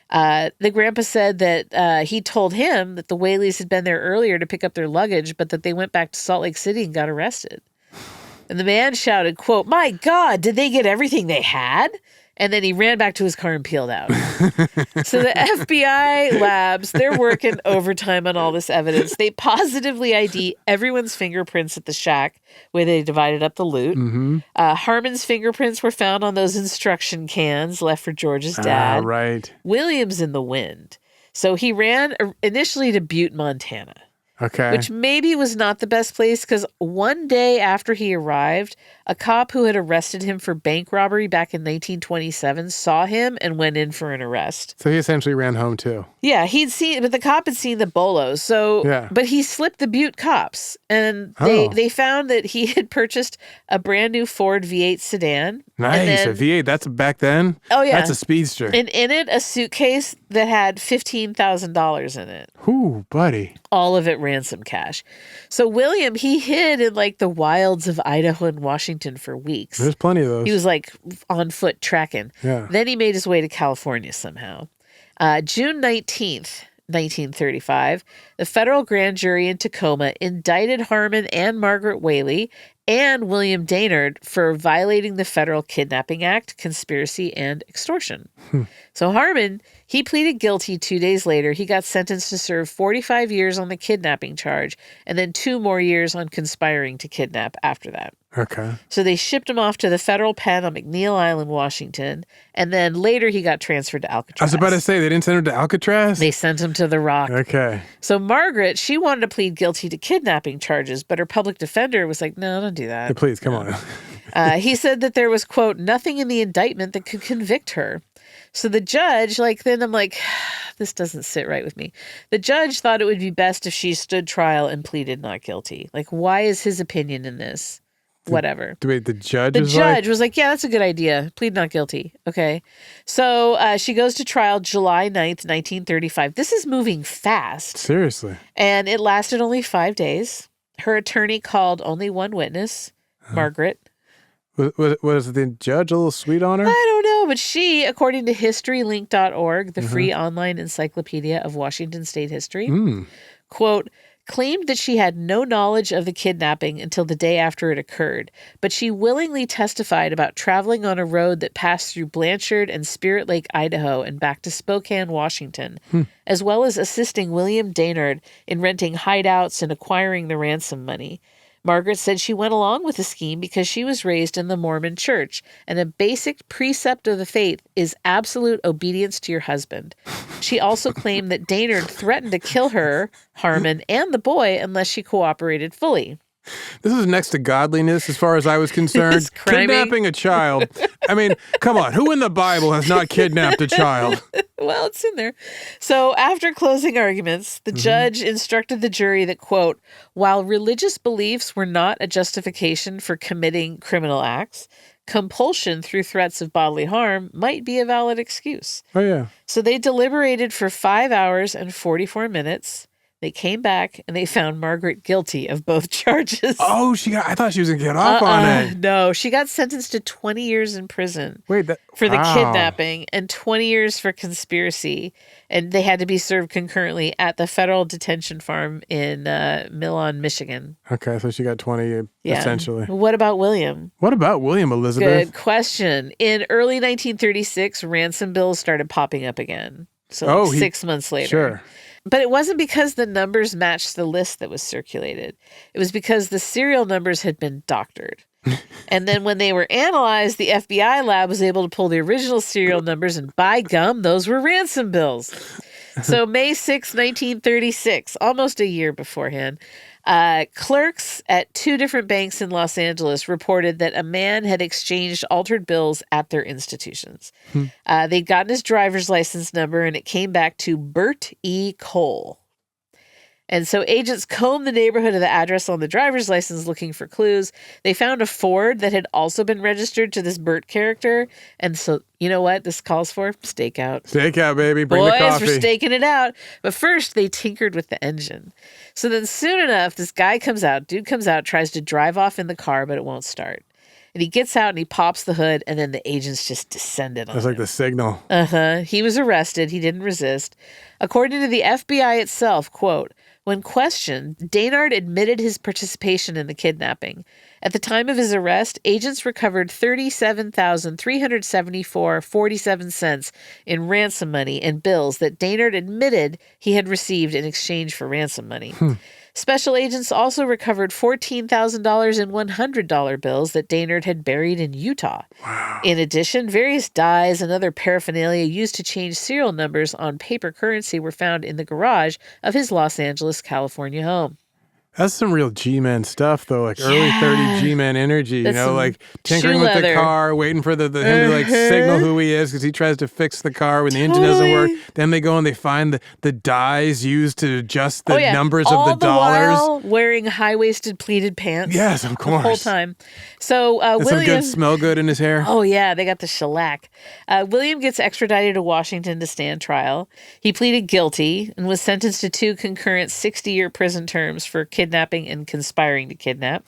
The grandpa said that he told him that the Whaleys had been there earlier to pick up their luggage, but that they went back to Salt Lake City and got arrested. And the man shouted, quote, "My God, did they get everything they had?" And then he ran back to his car and peeled out. So the FBI labs, they're working overtime on all this evidence. They positively ID everyone's fingerprints at the shack where they divided up the loot. Mm-hmm. Harmon's fingerprints were found on those instruction cans left for George's dad. Right. William's in the wind. So he ran initially to Butte, Montana. Okay. Which maybe was not the best place because one day after he arrived, a cop who had arrested him for bank robbery back in 1927 saw him and went in for an arrest. So he essentially ran home too. Yeah, but the cop had seen the bolos. So, Yeah. But he slipped the Butte cops, and they found that he had purchased a brand new Ford V8 sedan. Nice, a V8. That's back then. Oh yeah, that's a speedster. And in it, a suitcase that had $15,000 in it. Ooh, buddy. All of it ransom cash. So William, he hid in like the wilds of Idaho and Washington for weeks. There's plenty of those. He was like on foot tracking. Yeah. Then he made his way to California somehow. June 19th, 1935, the federal grand jury in Tacoma indicted Harmon and Margaret Whaley and William Daynard for violating the Federal Kidnapping Act, conspiracy, and extortion. So Harmon, he pleaded guilty 2 days later. He got sentenced to serve 45 years on the kidnapping charge and then 2 more years on conspiring to kidnap after that. Okay. So they shipped him off to the federal pen on McNeil Island, Washington, and then later he got transferred to Alcatraz. I was about to say, they didn't send him to Alcatraz? They sent him to the Rock. Okay. So Margaret, she wanted to plead guilty to kidnapping charges, but her public defender was like, no, don't do that. Hey, please, come on. He said that there was, quote, nothing in the indictment that could convict her. So the judge, then I'm like, this doesn't sit right with me. The judge thought it would be best if she stood trial and pleaded not guilty. Like, why is his opinion in this? Whatever. Wait, the judge was like, yeah, that's a good idea. Plead not guilty. Okay. So she goes to trial July 9th, 1935. This is moving fast. Seriously. And it lasted only 5 days. Her attorney called only one witness, Margaret. Was the judge a little sweet on her? I don't know, but she, according to historylink.org, the free online encyclopedia of Washington state history, quote, claimed that she had no knowledge of the kidnapping until the day after it occurred, but she willingly testified about traveling on a road that passed through Blanchard and Spirit Lake, Idaho, and back to Spokane, Washington, as well as assisting William Daynard in renting hideouts and acquiring the ransom money. Margaret said she went along with the scheme because she was raised in the Mormon church, and a basic precept of the faith is absolute obedience to your husband. She also claimed that Daynard threatened to kill her, Harmon, and the boy unless she cooperated fully. This is next to godliness as far as I was concerned. Kidnapping a child. I mean, come on. Who in the Bible has not kidnapped a child? Well, it's in there. So after closing arguments, the judge instructed the jury that, quote, while religious beliefs were not a justification for committing criminal acts, compulsion through threats of bodily harm might be a valid excuse. Oh, yeah. So they deliberated for 5 hours and 44 minutes. They came back and they found Margaret guilty of both charges. Oh, I thought she was going to get off on it. No, she got sentenced to 20 years in prison for the kidnapping and 20 years for conspiracy. And they had to be served concurrently at the federal detention farm in Milan, Michigan. Okay, so she got 20 essentially. What about William? What about William, Elizabeth? Good question. In early 1936, ransom bills started popping up again. So 6 months later. Sure. But it wasn't because the numbers matched the list that was circulated. It was because the serial numbers had been doctored. And then when they were analyzed, the FBI lab was able to pull the original serial numbers, and by gum, those were ransom bills. So May 6, 1936, almost a year beforehand, clerks at 2 different banks in Los Angeles reported that a man had exchanged altered bills at their institutions. They'd gotten his driver's license number, and it came back to Bert E. Cole. And so agents combed the neighborhood of the address on the driver's license looking for clues. They found a Ford that had also been registered to this Burt character. And so, you know what this calls for? Stakeout. Stakeout, baby. Bring the coffee. Boys were staking it out. But first, they tinkered with the engine. So then soon enough, this dude comes out, tries to drive off in the car, but it won't start. And he gets out and he pops the hood, and then the agents just descended on him. That's like the signal. He was arrested. He didn't resist. According to the FBI itself, quote, when questioned, Daynard admitted his participation in the kidnapping. At the time of his arrest, agents recovered $37,374.47 in ransom money and bills that Daynard admitted he had received in exchange for ransom money. Special agents also recovered $14,000 in $100 bills that Daynard had buried in Utah. Wow. In addition, various dies and other paraphernalia used to change serial numbers on paper currency were found in the garage of his Los Angeles, California home. That's some real G-Man stuff, though, like early 30 G-Man energy, That's like tinkering with the car, waiting for him to like signal who he is because he tries to fix the car when the engine doesn't work. Then they go and they find the dies used to adjust the numbers of the dollars. All the while wearing high-waisted pleated pants. Yes, of course. The whole time. So William... some good smell good in his hair. Oh, yeah, they got the shellac. William gets extradited to Washington to stand trial. He pleaded guilty and was sentenced to 2 concurrent 60-year prison terms for kidnapping and conspiring to kidnap.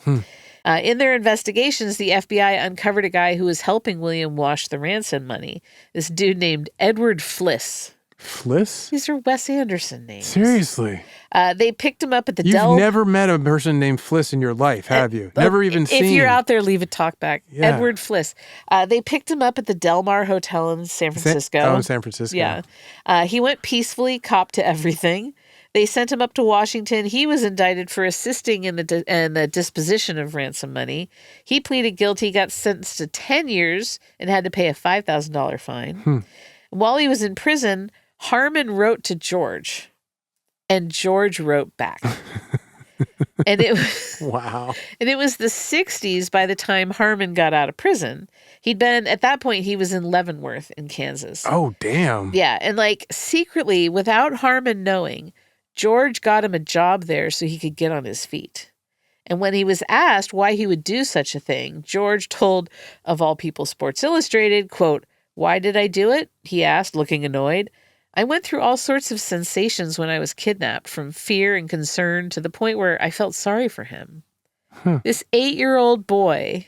In their investigations, the FBI uncovered a guy who was helping William wash the ransom money. This dude named Edward Fliss. Fliss? These are Wes Anderson names. Seriously? They picked him up at the You've never met a person named Fliss in your life, have you? Never even seen. If you're out there, leave a talk back. Yeah. Edward Fliss. They picked him up at the Del Mar Hotel in San Francisco. In San Francisco. Yeah. He went peacefully, copped to everything. They sent him up to Washington. He was indicted for assisting in the disposition of ransom money. He pleaded guilty, got sentenced to 10 years, and had to pay a $5,000 fine. While he was in prison, Harmon wrote to George, and George wrote back. And it was wow. And it was the 60s by the time Harmon got out of prison. At that point, he was in Leavenworth in Kansas. Oh, damn. Yeah, and secretly, without Harmon knowing, George got him a job there so he could get on his feet. And when he was asked why he would do such a thing, George told, of all people, Sports Illustrated, quote, "Why did I do it?" he asked, looking annoyed. "I went through all sorts of sensations when I was kidnapped, from fear and concern to the point where I felt sorry for him." This 8-year-old boy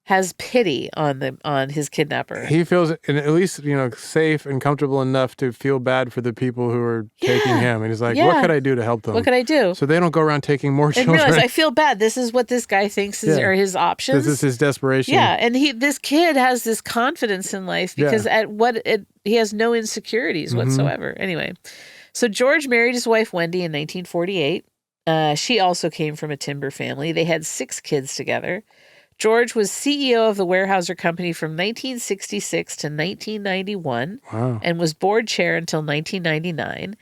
has pity on his kidnapper. He feels at least, safe and comfortable enough to feel bad for the people who are taking him. And he's like, what could I do to help them? What could I do? So they don't go around taking more children. And realize, I feel bad. This is what this guy thinks are his options. This is his desperation. Yeah, and this kid has this confidence in life because he has no insecurities whatsoever. Anyway, so George married his wife Wendy in 1948. She also came from a timber family. They had 6 kids together. George was CEO of the Weyerhaeuser Company from 1966 to 1991 and was board chair until 1999.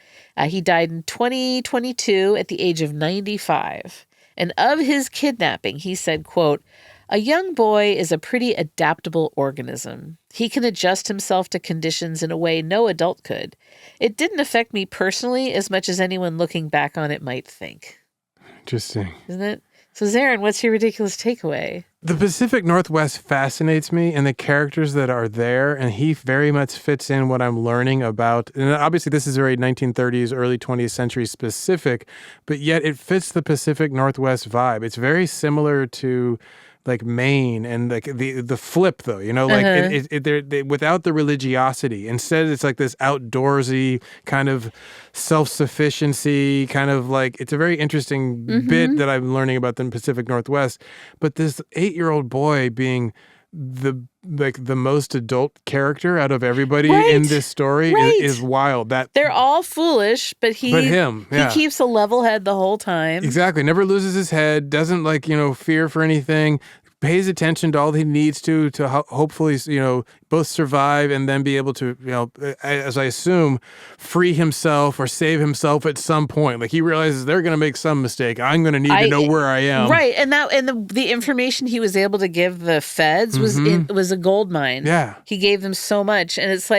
He died in 2022 at the age of 95. And of his kidnapping, he said, quote, "A young boy is a pretty adaptable organism. He can adjust himself to conditions in a way no adult could. It didn't affect me personally as much as anyone looking back on it might think." Interesting. Isn't it? So, Zaron, what's your ridiculous takeaway? The Pacific Northwest fascinates me, and the characters that are there, and he very much fits in what I'm learning about. And obviously, this is very 1930s, early 20th century specific, but yet it fits the Pacific Northwest vibe. It's very similar to Maine and the flip though, without the religiosity. Instead, it's this outdoorsy kind of self-sufficiency, kind of it's a very interesting bit that I'm learning about the Pacific Northwest. But this 8-year-old boy being the most adult character out of everybody in this story is wild. That they're all foolish, but he keeps a level head the whole time. Exactly. Never loses his head, doesn't fear for anything, pays attention to all he needs to hopefully, both survive and then be able to, as I assume, free himself or save himself at some point. He realizes they're going to make some mistake. I'm going to need to know where I am. Right. And the information he was able to give the feds was a gold mine. Yeah. He gave them so much. And it's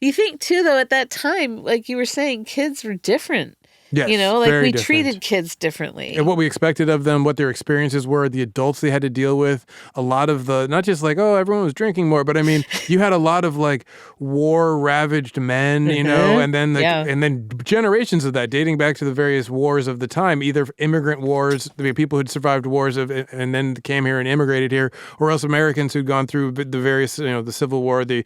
you think too, though, at that time, like you were saying, kids were different. Yes, You know, like very we different. treated kids differently. And what we expected of them, what their experiences were, the adults they had to deal with, a lot of the, not just like, oh, everyone was drinking more, but I mean, you had a lot of like war-ravaged men, you know, and then and then generations of that dating back to the various wars of the time, either immigrant wars, the people who'd survived wars and then came here and immigrated here, or else Americans who'd gone through the various, you know, the Civil War, the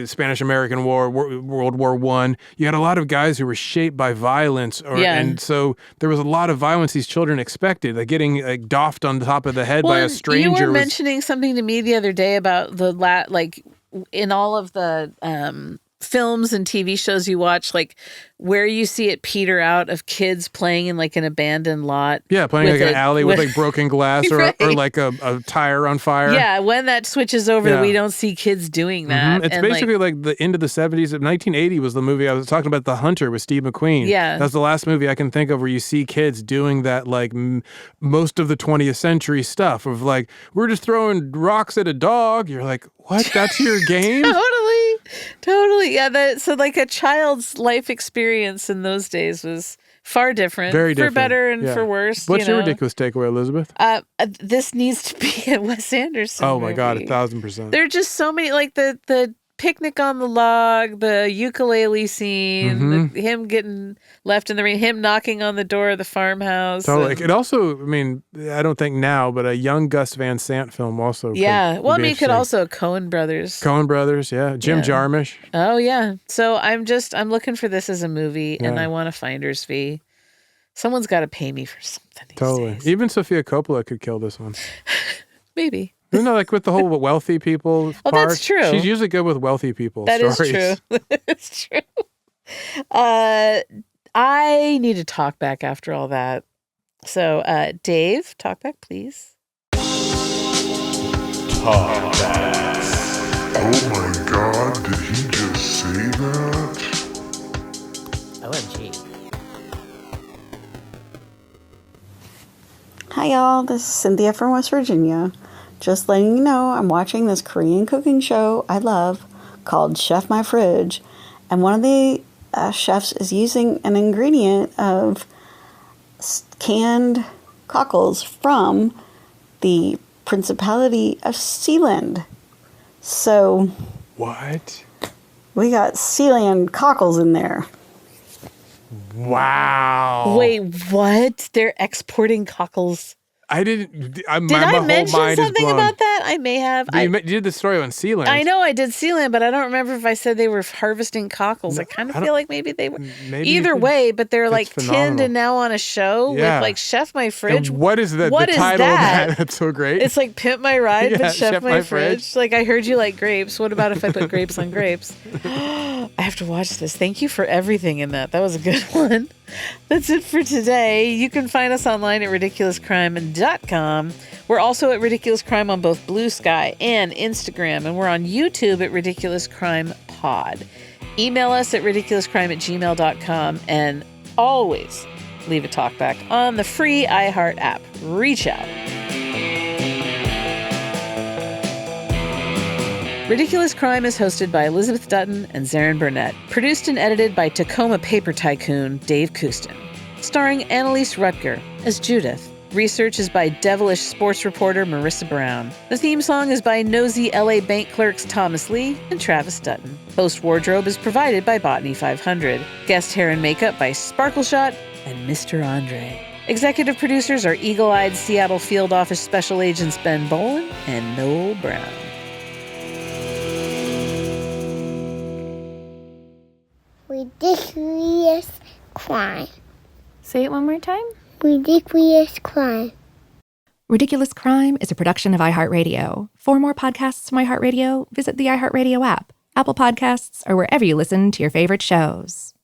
Spanish-American War, World War I. You had a lot of guys who were shaped by violence. And so there was a lot of violence these children expected, like getting like doffed on the top of the head by a stranger. You were mentioning something to me the other day about like in all of the films and TV shows you watch, like where you see it peter out of kids playing in like an abandoned lot. Yeah, playing like an alley with like broken glass or like a tire on fire. Yeah, when that switches over, we don't see kids doing that. It's basically like the end of the 70s. 1980 was the movie I was talking about, The Hunter with Steve McQueen. Yeah. That's the last movie I can think of where you see kids doing that, like most of the 20th century stuff of like, we're just throwing rocks at a dog. You're like, what? That's your game? Totally. Yeah. So like a child's life experience in those days was far different. Very different. For better and for worse. What's your ridiculous takeaway, Elizabeth? This needs to be a Wes Anderson Oh my movie. God, 1,000%. There are just so many, like the picnic on the log, the ukulele scene, him getting left in the rain, him knocking on the door of the farmhouse. Totally. It also, I mean, I don't think now, but a young Gus Van Sant film also. Yeah. Well, I mean, it could also Coen Brothers. Jim Jarmusch. Oh, yeah. So I'm looking for this as a movie, and I want a finder's fee. Someone's got to pay me for something these days. Even Sofia Coppola could kill this one. Maybe. You know, like with the whole wealthy people part. That's true. She's usually good with wealthy people stories. That is true. It's true. I need to talk back after all that. So, Dave, talk back, please. Talk back. Oh my God, did he just say that? OMG. Hi y'all, this is Cynthia from West Virginia. Just letting you know I'm watching this Korean cooking show I love called Chef My Fridge. And one of the chefs is using an ingredient of canned cockles from the Principality of Sealand. So... What? We got Sealand cockles in there. Wow. Wait, what? They're exporting cockles? I didn't. Did I mention something about that? I may have. You did the story on Sealand. I know I did Sealand, but I don't remember if I said they were harvesting cockles. I kind of feel like maybe they were. Either way, but they're like tinned and now on a show with like Chef My Fridge. And what is the title of that? That's so great. It's like Pimp My Ride, but Chef My Fridge. Like I heard you like grapes. What about if I put grapes on grapes? I have to watch this. Thank you for everything in that. That was a good one. That's it for today. You can find us online at ridiculouscrime.com. We're also at Ridiculous Crime on both Blue Sky and Instagram, and we're on YouTube at Ridiculous Crime Pod. Email us at ridiculouscrime@gmail.com, and always leave a talkback on the free iHeart app. Reach out. Ridiculous Crime is hosted by Elizabeth Dutton and Zaron Burnett. Produced and edited by Tacoma paper tycoon Dave Kustin. Starring Annalise Rutger as Judith. Research is by devilish sports reporter Marissa Brown. The theme song is by nosy LA bank clerks Thomas Lee and Travis Dutton. Post wardrobe is provided by Botany 500. Guest hair and makeup by Sparkleshot and Mr. Andre. Executive producers are eagle-eyed Seattle Field Office Special Agents Ben Boland and Noel Brown. Ridiculous crime. Say it one more time. Ridiculous crime. Ridiculous Crime is a production of iHeartRadio. For more podcasts from iHeartRadio, visit the iHeartRadio app, Apple Podcasts, or wherever you listen to your favorite shows.